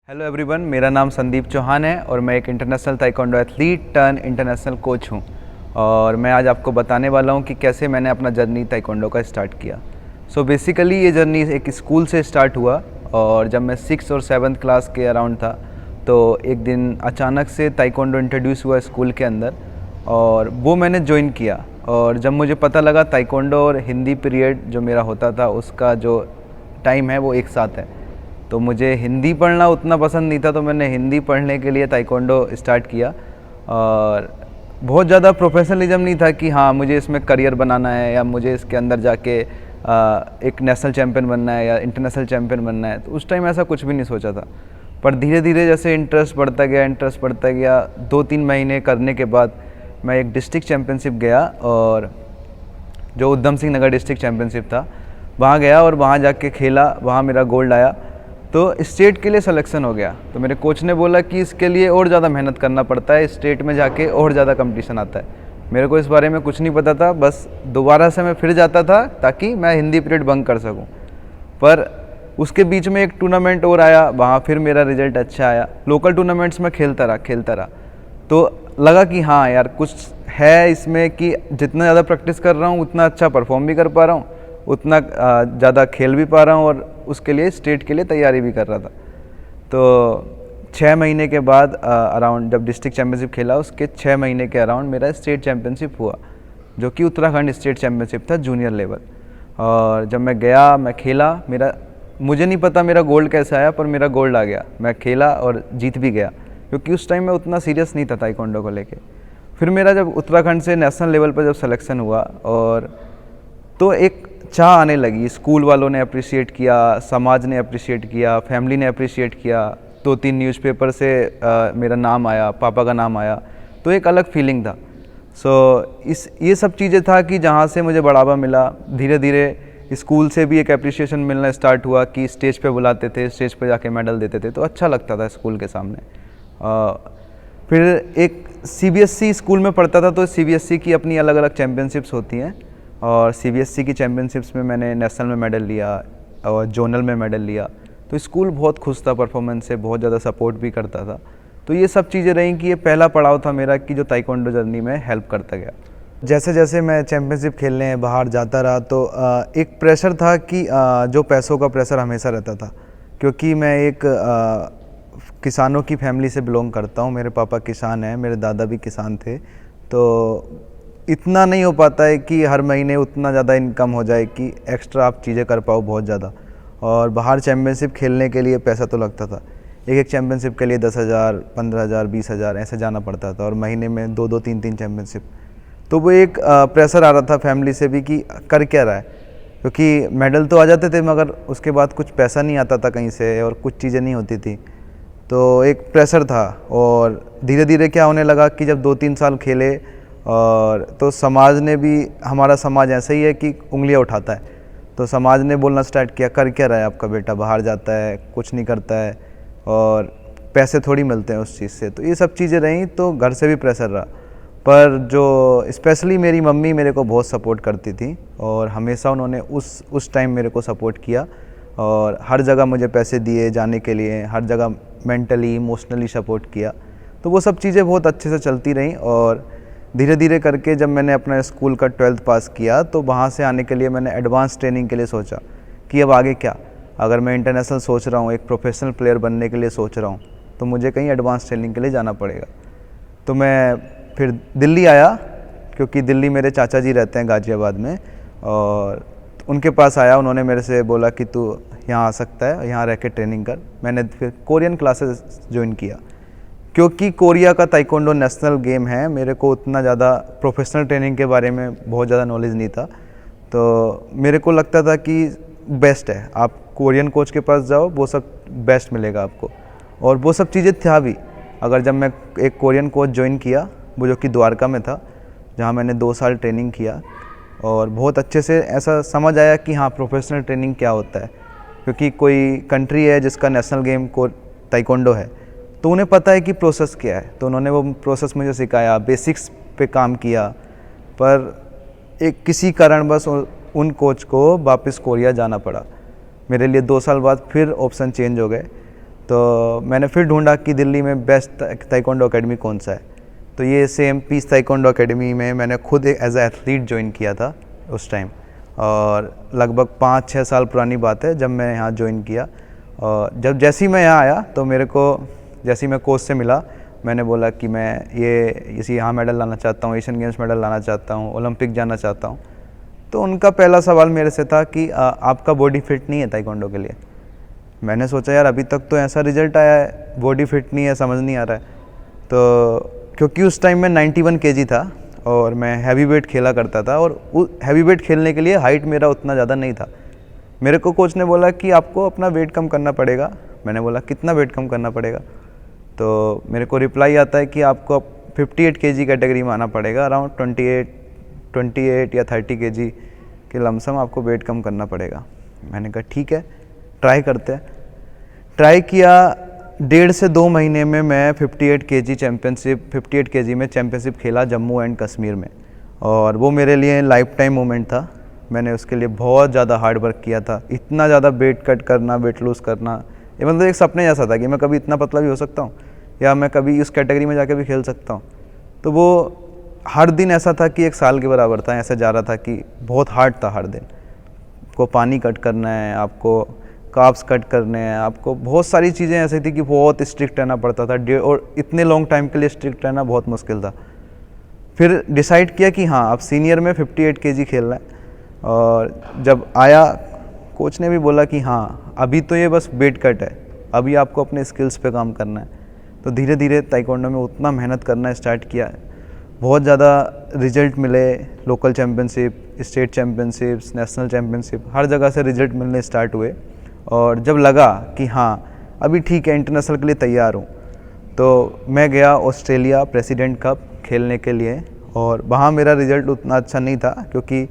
Hello everyone, मेरा नाम संदीप चौहान है और मैं एक international taekwondo athlete turn international coach हूँ। और मैं आज आपको बताने वाला हूँ कि कैसे मैंने अपना जर्नी ताइक्वांडो का स्टार्ट किया। बेसिकली ये जर्नी एक स्कूल से स्टार्ट हुआ और जब मैं 6th और 7th क्लास के अराउंड था तो एक दिन अचानक से ताइक्वांडो इंट्रोड्यूस हुआ स्कूल के अंदर और वो मैंने ज्वाइन किया। और जब मुझे पता लगा ताइक्वांडो और हिंदी पीरियड जो मेरा होता था उसका जो टाइम है वो एक साथ है, तो मुझे हिंदी पढ़ना उतना पसंद नहीं था, तो मैंने हिंदी पढ़ने के लिए ताइक्वांडो स्टार्ट किया। और बहुत ज़्यादा प्रोफेशनलिज्म नहीं था कि हाँ मुझे इसमें करियर बनाना है या मुझे इसके अंदर जाके एक नेशनल चैम्पियन बनना है या इंटरनेशनल चैम्पियन बनना है, तो उस टाइम ऐसा कुछ भी नहीं सोचा था। पर धीरे धीरे जैसे इंटरेस्ट बढ़ता गया 2-3 महीने करने के बाद मैं एक डिस्ट्रिक्ट चैम्पियनशिप गया और जो उधम सिंह नगर डिस्ट्रिक्ट चैम्पियनशिप था वहाँ गया और वहाँ जाके खेला, वहाँ मेरा गोल्ड आया तो स्टेट के लिए सिलेक्शन हो गया। तो मेरे कोच ने बोला कि इसके लिए और ज़्यादा मेहनत करना पड़ता है, स्टेट में जाके और ज़्यादा कंपटीशन आता है। मेरे को इस बारे में कुछ नहीं पता था, बस दोबारा से मैं फिर जाता था ताकि मैं हिंदी पीरियड बंक कर सकूं। पर उसके बीच में एक टूर्नामेंट और आया, वहाँ फिर मेरा रिजल्ट अच्छा आया। लोकल टूर्नामेंट्स में खेलता रहा तो लगा कि हाँ यार कुछ है इसमें कि जितना ज़्यादा प्रैक्टिस कर रहा हूँ उतना अच्छा परफॉर्म भी कर पा रहा हूँ, उतना ज़्यादा खेल भी पा रहा हूँ और उसके लिए स्टेट के लिए तैयारी भी कर रहा था। तो 6 महीने के बाद अराउंड जब डिस्ट्रिक्ट चैम्पियनशिप खेला उसके 6 महीने के अराउंड मेरा स्टेट चैम्पियनशिप हुआ, जो कि उत्तराखंड स्टेट चैम्पियनशिप था जूनियर लेवल। और जब मैं गया, मैं खेला, मुझे नहीं पता मेरा गोल्ड कैसे आया, पर मेरा गोल्ड आ गया। मैं खेला और जीत भी गया क्योंकि उस टाइम मैं उतना सीरियस नहीं था ताइक्वांडो को लेके। फिर मेरा जब उत्तराखंड से नेशनल लेवल पर जब सिलेक्शन हुआ और तो एक चाह आने लगी, स्कूल वालों ने अप्रिशिएट किया, समाज ने अप्रिशिएट किया, फैमिली ने अप्रिशिएट किया, 2-3 न्यूज़पेपर से मेरा नाम आया, पापा का नाम आया, तो एक अलग फीलिंग था। ये सब चीज़ें था कि जहाँ से मुझे बढ़ावा मिला। धीरे धीरे स्कूल से भी एक अप्रिशिएशन मिलना स्टार्ट हुआ कि स्टेज पे बुलाते थे, स्टेज पे जाके मेडल देते थे, तो अच्छा लगता था स्कूल के सामने। फिर एक CBSE स्कूल में पढ़ता था, तो CBSE की अपनी अलग अलग चैम्पियनशिप्स होती हैं और CBSE की चैम्पियनशिप्स में मैंने नेशनल में मेडल लिया और जोनल में मेडल लिया। तो स्कूल बहुत खुश था परफॉर्मेंस से, बहुत ज़्यादा सपोर्ट भी करता था। तो ये सब चीज़ें रहीं कि ये पहला पड़ाव था मेरा कि जो ताइक्वांडो जर्नी में हेल्प करता गया। जैसे जैसे मैं चैम्पियनशिप खेलने बाहर जाता रहा तो एक प्रेशर था कि जो पैसों का प्रेशर हमेशा रहता था, क्योंकि मैं एक किसानों की फैमिली से बिलोंग करता हूँ। मेरे पापा किसान हैं, मेरे दादा भी किसान थे, तो इतना नहीं हो पाता है कि हर महीने उतना ज़्यादा इनकम हो जाए कि एक्स्ट्रा आप चीज़ें कर पाओ बहुत ज़्यादा। और बाहर चैम्पियनशिप खेलने के लिए पैसा तो लगता था, एक चैम्पियनशिप के लिए 10,000, 15,000, 20,000 ऐसे जाना पड़ता था और महीने में 2-2, 3-3 चैम्पियनशिप। तो वो एक प्रेशर आ रहा था फैमिली से भी कि कर क्या रहा है, क्योंकि मेडल तो आ जाते थे मगर उसके बाद कुछ पैसा नहीं आता था कहीं से और कुछ चीज़ें नहीं होती थी, तो एक प्रेशर था। और धीरे धीरे क्या होने लगा कि जब 2-3 साल खेले और तो समाज ने भी, हमारा समाज ऐसा ही है कि उंगलियां उठाता है, तो समाज ने बोलना स्टार्ट किया, कर क्या रहा है आपका बेटा, बाहर जाता है कुछ नहीं करता है और पैसे थोड़ी मिलते हैं उस चीज़ से। तो ये सब चीज़ें रहीं, तो घर से भी प्रेशर रहा। पर जो स्पेशली मेरी मम्मी मेरे को बहुत सपोर्ट करती थी और हमेशा उन्होंने उस टाइम मेरे को सपोर्ट किया और हर जगह मुझे पैसे दिए जाने के लिए, हर जगह मेंटली इमोशनली सपोर्ट किया। तो वो सब चीज़ें बहुत अच्छे से चलती रहीं। और धीरे धीरे करके जब मैंने अपना स्कूल का 12th पास किया तो वहाँ से आने के लिए मैंने एडवांस ट्रेनिंग के लिए सोचा कि अब आगे क्या, अगर मैं इंटरनेशनल सोच रहा हूँ, एक प्रोफेशनल प्लेयर बनने के लिए सोच रहा हूँ, तो मुझे कहीं एडवांस ट्रेनिंग के लिए जाना पड़ेगा। तो मैं फिर दिल्ली आया, क्योंकि दिल्ली मेरे चाचा जी रहते हैं गाज़ियाबाद में, और उनके पास आया। उन्होंने मेरे से बोला कि तू यहाँ आ सकता है, यहाँ रह के ट्रेनिंग कर। मैंने फिर कोरियन क्लासेस ज्वाइन किया, क्योंकि कोरिया का ताइक्वांडो नेशनल गेम है। मेरे को उतना ज़्यादा प्रोफेशनल ट्रेनिंग के बारे में बहुत ज़्यादा नॉलेज नहीं था, तो मेरे को लगता था कि बेस्ट है आप कोरियन कोच के पास जाओ, वो सब बेस्ट मिलेगा आपको। और वो सब चीज़ें था भी। अगर जब मैं एक कोरियन कोच ज्वाइन किया, वो जो कि द्वारका में था, जहाँ मैंने 2 साल ट्रेनिंग किया और बहुत अच्छे से ऐसा समझ आया कि हाँ प्रोफेशनल ट्रेनिंग क्या होता है, क्योंकि कोई कंट्री है जिसका नेशनल गेम को ताइक्वांडो है, तो उन्हें पता है कि प्रोसेस क्या है। तो उन्होंने वो प्रोसेस मुझे सिखाया, बेसिक्स पे काम किया। पर एक किसी कारणवश उन कोच को वापस कोरिया जाना पड़ा। मेरे लिए 2 साल बाद फिर ऑप्शन चेंज हो गए। तो मैंने फिर ढूंढा कि दिल्ली में बेस्ट ताइक्वांडो अकेडमी कौन सा है। तो ये सेम पीस ताइक्वांडो अकेडमी में मैंने खुद एज ए एथलीट ज्वाइन किया था उस टाइम, और लगभग 5-6 साल पुरानी बात है जब मैं यहाँ ज्वाइन किया। और जब जैसे ही मैं यहाँ आया तो मेरे को जैसे ही मैं कोच से मिला, मैंने बोला कि मैं इसी यहाँ मेडल लाना चाहता हूँ, एशियन गेम्स मेडल लाना चाहता हूँ, ओलंपिक जाना चाहता हूँ। तो उनका पहला सवाल मेरे से था कि आपका बॉडी फिट नहीं है ताइक्वांडो के लिए। मैंने सोचा यार अभी तक तो ऐसा रिजल्ट आया है, बॉडी फिट नहीं है, समझ नहीं आ रहा है। तो क्योंकि उस टाइम मैं 91 kg था और मैं हैवी वेट खेला करता था, और हैवी वेट खेलने के लिए हाइट मेरा उतना ज़्यादा नहीं था। मेरे को कोच ने बोला कि आपको अपना वेट कम करना पड़ेगा। मैंने बोला कितना वेट कम करना पड़ेगा? तो मेरे को रिप्लाई आता है कि आपको 58 kg कैटेगरी में आना पड़ेगा, अराउंड 28 या 30 kg के लमसम आपको वेट कम करना पड़ेगा। मैंने कहा ठीक है, ट्राई करते हैं। ट्राई किया, 1.5 से 2 महीने में मैं 58 kg में चैम्पियनशिप खेला जम्मू एंड कश्मीर में, और वो मेरे लिए लाइफ टाइम मोमेंट था। मैंने उसके लिए बहुत ज़्यादा हार्ड वर्क किया था। इतना ज़्यादा वेट कट करना, वेट लूज़ करना, ये मतलब एक सपने जैसा था कि मैं कभी इतना पतला भी हो सकता हूँ, या मैं कभी उस कैटेगरी में जाके भी खेल सकता हूँ। तो वो हर दिन ऐसा था कि एक साल के बराबर था। ऐसे जा रहा था कि बहुत हार्ड था। हर दिन आपको पानी कट करना है, आपको कार्ब्स कट करने हैं, आपको बहुत सारी चीज़ें ऐसी थी कि बहुत स्ट्रिक्ट रहना पड़ता था, और इतने लॉन्ग टाइम के लिए स्ट्रिक्ट रहना बहुत मुश्किल था। फिर डिसाइड किया कि हाँ अब सीनियर में 58 kg खेलना है। और जब आया, कोच ने भी बोला कि हाँ अभी तो ये बस वेट कट है, अभी आपको अपने स्किल्स पे काम करना है। तो धीरे धीरे ताइक्वांडो में उतना मेहनत करना स्टार्ट किया, बहुत ज़्यादा रिजल्ट मिले। Local championship, state championships, national championship, हर जगह से रिजल्ट मिलने स्टार्ट हुए। और जब लगा कि हाँ अभी ठीक है, इंटरनेशनल के लिए तैयार हूँ, तो मैं गया ऑस्ट्रेलिया प्रेसिडेंट कप खेलने के लिए। और वहाँ मेरा रिज़ल्ट उतना अच्छा नहीं था, क्योंकि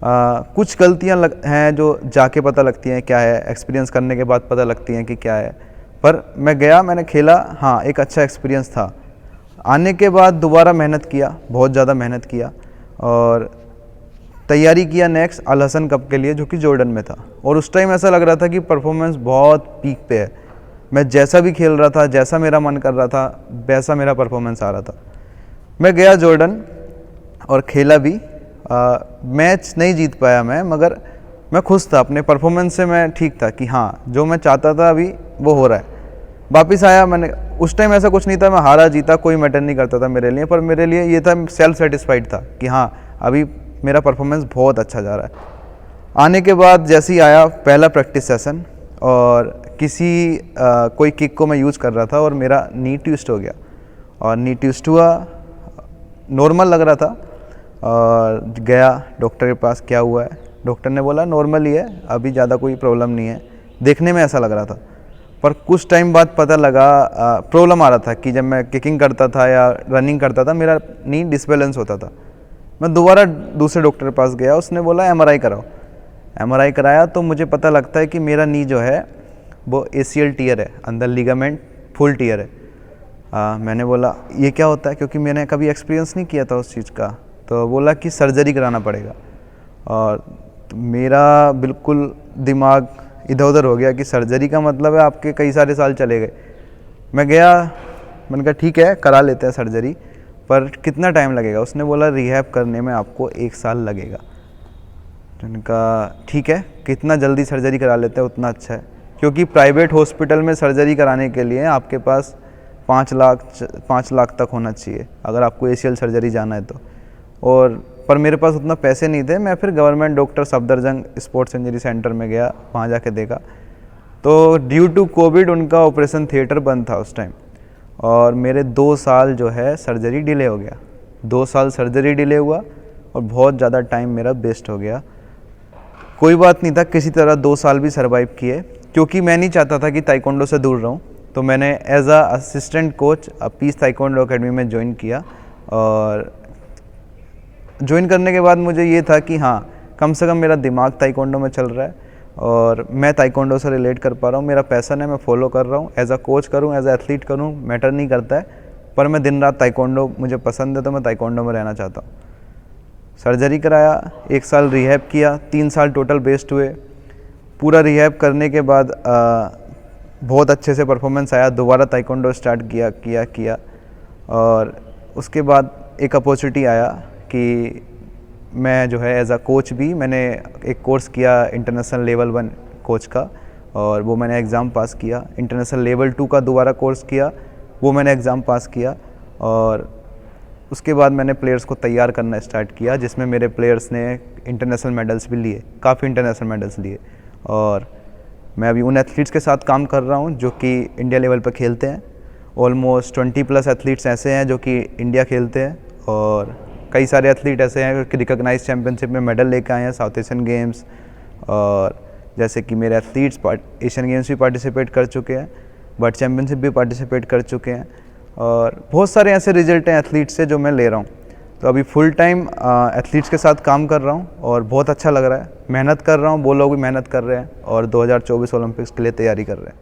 कुछ गलतियाँ हैं जो जाके पता लगती हैं क्या है, एक्सपीरियंस करने के बाद पता लगती हैं कि क्या है। पर मैं गया, मैंने खेला, हाँ एक अच्छा एक्सपीरियंस था। आने के बाद दोबारा मेहनत किया, बहुत ज़्यादा मेहनत किया, और तैयारी किया नेक्स्ट अल हसन कप के लिए, जो कि जॉर्डन में था। और उस टाइम ऐसा लग रहा था कि परफॉर्मेंस बहुत पीक पे है। मैं जैसा भी खेल रहा था, जैसा मेरा मन कर रहा था, वैसा मेरा परफॉर्मेंस आ रहा था। मैं गया जॉर्डन और खेला भी। मैच नहीं जीत पाया मैं, मगर मैं खुश था अपने परफॉर्मेंस से। मैं ठीक था कि हाँ जो मैं चाहता था अभी वो हो रहा है। वापस आया, मैंने उस टाइम ऐसा कुछ नहीं था, मैं हारा जीता कोई मैटर नहीं करता था मेरे लिए। पर मेरे लिए ये था, सेल्फ सेटिस्फाइड था कि हाँ अभी मेरा परफॉर्मेंस बहुत अच्छा जा रहा है। आने के बाद जैसे ही आया पहला प्रैक्टिस सेशन, और कोई किक को मैं यूज़ कर रहा था और मेरा नी ट्विस्ट हो गया। और नी ट्विस्ट हुआ, नॉर्मल लग रहा था, और गया डॉक्टर के पास, क्या हुआ है? डॉक्टर ने बोला नॉर्मल ही है, अभी ज़्यादा कोई प्रॉब्लम नहीं है। देखने में ऐसा लग रहा था, पर कुछ टाइम बाद पता लगा प्रॉब्लम आ रहा था कि जब मैं किकिंग करता था या रनिंग करता था, मेरा नी डिसबैलेंस होता था। मैं दोबारा दूसरे डॉक्टर के पास गया, उसने बोला एमआरआई कराओ। एमआरआई कराया तो मुझे पता लगता है कि मेरा नी जो है वो एसीएल टीयर है, अंदर लिगामेंट फुल टीयर है। मैंने बोला ये क्या होता है, क्योंकि मैंने कभी एक्सपीरियंस नहीं किया था उस चीज़ का। तो बोला कि सर्जरी कराना पड़ेगा। और तो मेरा बिल्कुल दिमाग इधर उधर हो गया कि सर्जरी का मतलब है आपके कई सारे साल चले गए। मैं गया, मैंने कहा ठीक है करा लेते हैं सर्जरी, पर कितना टाइम लगेगा? उसने बोला रिहैब करने में आपको 1 साल लगेगा। मैंने कहा ठीक है, कितना जल्दी सर्जरी करा लेते हैं उतना अच्छा है, क्योंकि प्राइवेट हॉस्पिटल में सर्जरी कराने के लिए आपके पास 5 लाख तक होना चाहिए अगर आपको एसीएल सर्जरी जाना है तो। और पर मेरे पास उतना पैसे नहीं थे। मैं फिर government doctor Safdarjung sports injury centre में गया, वहाँ जाके देखा तो ड्यू टू कोविड उनका ऑपरेशन थिएटर बंद था उस टाइम, और मेरे 2 साल जो है सर्जरी डिले हो गया। 2 साल सर्जरी डिले हुआ और बहुत ज़्यादा टाइम मेरा वेस्ट हो गया। कोई बात नहीं था, किसी तरह 2 साल भी सर्वाइव किए, क्योंकि मैं नहीं चाहता था कि ताइक्वांडो से दूर रहूं। तो मैंने as a assistant coach peace taekwondo academy में ज्वाइन किया। और ज्वाइन करने के बाद मुझे ये था कि हाँ कम से कम मेरा दिमाग ताइक्वांडो में चल रहा है और मैं ताइक्वांडो से रिलेट कर पा रहा हूँ। मेरा पैशन है, मैं फॉलो कर रहा हूँ। एज अ कोच करूँ, एज अ एथलीट करूँ, मैटर नहीं करता है, पर मैं दिन रात ताइक्वांडो मुझे पसंद है, तो मैं ताइक्वांडो में रहना चाहता हूँ। सर्जरी कराया, 1 साल रिहैब किया, 3 साल टोटल वेस्ट हुए। पूरा रिहैब करने के बाद बहुत अच्छे से परफॉर्मेंस आया, दोबारा ताइक्वांडो स्टार्ट किया और उसके बाद एक अपॉर्चुनिटी आया कि मैं जो है एज अ कोच भी मैंने एक कोर्स किया इंटरनेशनल लेवल 1 कोच का, और वो मैंने एग्ज़ाम पास किया। इंटरनेशनल लेवल 2 का दोबारा कोर्स किया, वो मैंने एग्ज़ाम पास किया, और उसके बाद मैंने प्लेयर्स को तैयार करना स्टार्ट किया, जिसमें मेरे प्लेयर्स ने इंटरनेशनल मेडल्स भी लिए, काफ़ी इंटरनेशनल मेडल्स लिए। और मैं अभी उन एथलीट्स के साथ काम कर रहा हूँ जो कि इंडिया लेवल पर खेलते हैं। ऑलमोस्ट 20+ एथलीट्स ऐसे हैं जो कि इंडिया खेलते हैं, और कई सारे एथलीट ऐसे हैं कि रिकॉग्नाइज चैम्पियनशिप में मेडल लेकर आए हैं, साउथ एशियन गेम्स, और जैसे कि मेरे एथलीट्स एशियन गेम्स भी पार्टिसिपेट कर चुके हैं, वर्ल्ड चैम्पियनशिप भी पार्टिसिपेट कर चुके हैं, और बहुत सारे ऐसे रिजल्ट हैं एथलीट्स से जो मैं ले रहा हूँ। तो अभी फुल टाइम एथलीट्स के साथ काम कर रहा हूँ और बहुत अच्छा लग रहा है। मेहनत कर रहा हूँ, वो लोग भी मेहनत कर रहे हैं और 2024 ओलंपिक्स के लिए तैयारी कर रहे हैं।